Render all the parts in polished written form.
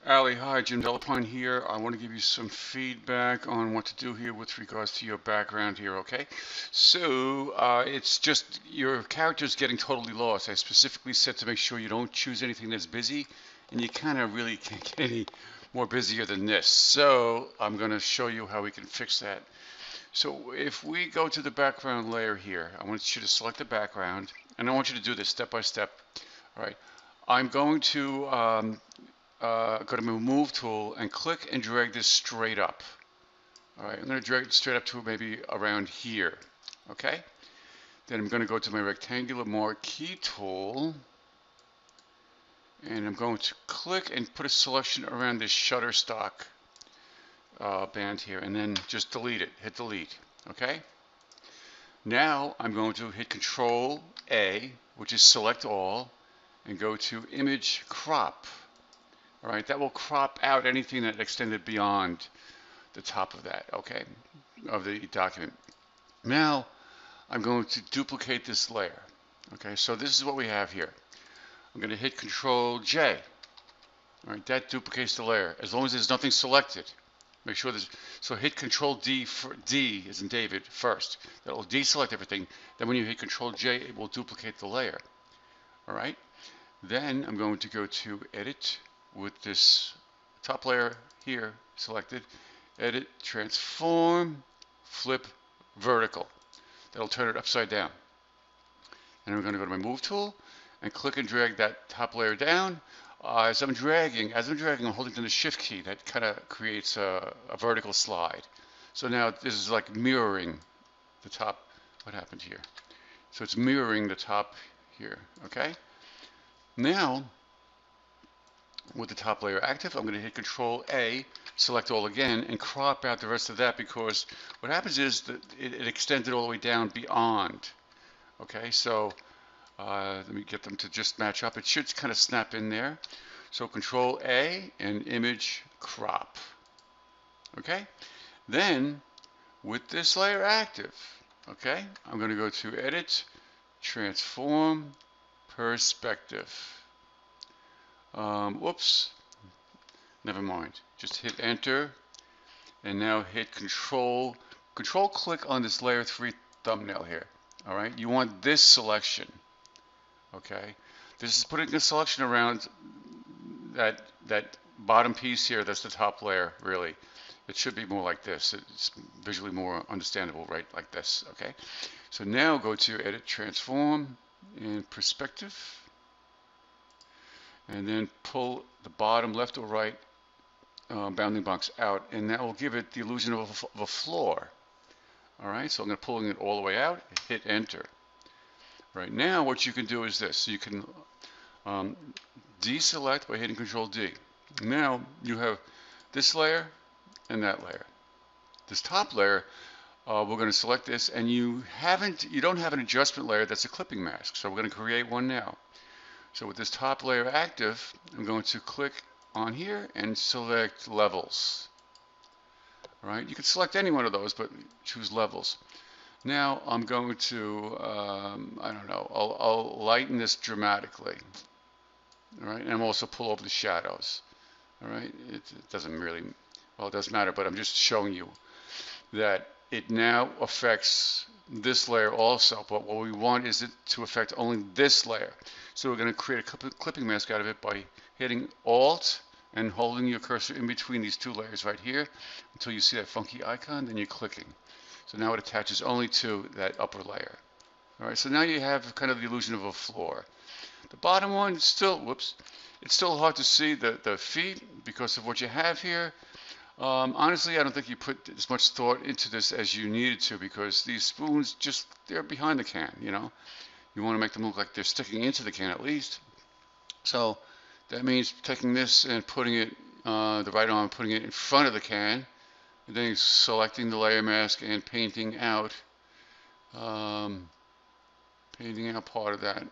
Allie, hi, Jim Delapine here. I want to give you some feedback on what to do here with regards to your background here, okay? It's just your character's getting totally lost. I specifically said to make sure you don't choose anything that's busy, and you kind of really can't get any more busier than this. So I'm going to show you how we can fix that. So if we go to the background layer here, I want you to select the background, and I want you to do this step by step. All right. I'm going to go to my move tool and click and drag this straight up. All right, I'm going to drag it straight up to maybe around here. Okay. Then I'm going to go to my rectangular marquee tool, and I'm going to click and put a selection around this Shutterstock band here, and then just delete it. Hit delete. Okay. Now I'm going to hit Control A, which is select all, and go to Image Crop. All right, that will crop out anything that extended beyond the top of that, okay, of the document. Now I'm going to duplicate this layer. Okay, so this is what we have here. I'm going to hit Control J. All right, that duplicates the layer. As long as there's nothing selected, make sure there's. So hit Control D for D as in David first. That will deselect everything. Then when you hit Control J, it will duplicate the layer. All right. Then I'm going to go to Edit with this top layer here selected. Edit, transform, flip, vertical. That'll turn it upside down. And I'm going to go to my move tool and click and drag that top layer down. As I'm dragging, I'm holding down the shift key. That kind of creates a vertical slide. So now this is like mirroring the top. What happened here? So it's mirroring the top here. Okay. Now, with the top layer active, I'm going to hit Control A, select all again, and crop out the rest of that, because what happens is that it extended all the way down beyond. Okay, so let me get them to just match up. It should kind of snap in there. So Control A and Image Crop. Okay, then with this layer active, okay, I'm going to go to Edit, Transform, Perspective. Whoops, never mind. Just hit Enter, and now hit Control click on this layer 3 thumbnail here. All right, you want this selection. Okay, this is putting a selection around that bottom piece here. That's the top layer, really. It should be more like this. It's visually more understandable, right? Like this. Okay, so now go to Edit, Transform, and Perspective, and then pull the bottom left or right bounding box out, and that will give it the illusion of a floor. All right, so I'm going to pulling it all the way out, hit Enter. Right now, what you can do is this. You can deselect by hitting Control D. Now you have this layer and that layer. This top layer, we're going to select this, and you don't have an adjustment layer that's a clipping mask. So we're going to create one now. So with this top layer active, I'm going to click on here and select levels. All right, you can select any one of those, but choose levels. Now I'm going to, I don't know, I'll lighten this dramatically. All right, and I'm also pull over the shadows. All right, it doesn't really, well, it doesn't matter, but I'm just showing you that it now affects this layer also, but what we want is it to affect only this layer. So we're going to create a clipping mask out of it by hitting Alt and holding your cursor in between these two layers right here until you see that funky icon, then you're clicking. So now it attaches only to that upper layer. All right, so now you have kind of the illusion of a floor. The bottom one still, whoops, it's still hard to see the feet because of what you have here. Honestly, I don't think you put as much thought into this as you needed to, because these spoons they're behind the can, you know. You want to make them look like they're sticking into the can at least. So that means taking this and putting it, the right arm, putting it in front of the can, and then selecting the layer mask and painting out part of that.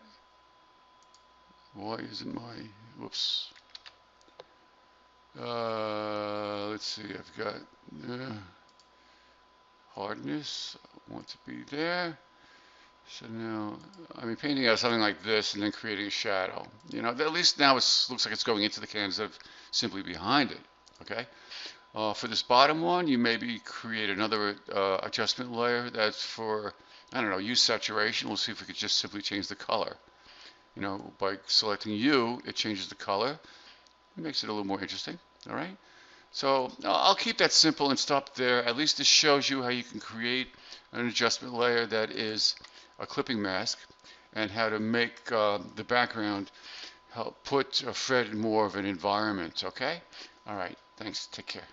Why isn't my, whoops. Let's see, I've got hardness, I want to be there. So now, I mean, painting out something like this and then creating a shadow. At least now it looks like it's going into the can instead of simply behind it. Okay. For this bottom one, you maybe create another adjustment layer that's for, I don't know, use saturation. We'll see if we could just simply change the color. By selecting U, it changes the color. It makes it a little more interesting. All right. So I'll keep that simple and stop there. At least this shows you how you can create an adjustment layer that is a clipping mask and how to make the background help put Fred in more of an environment. Okay? All right. Thanks. Take care.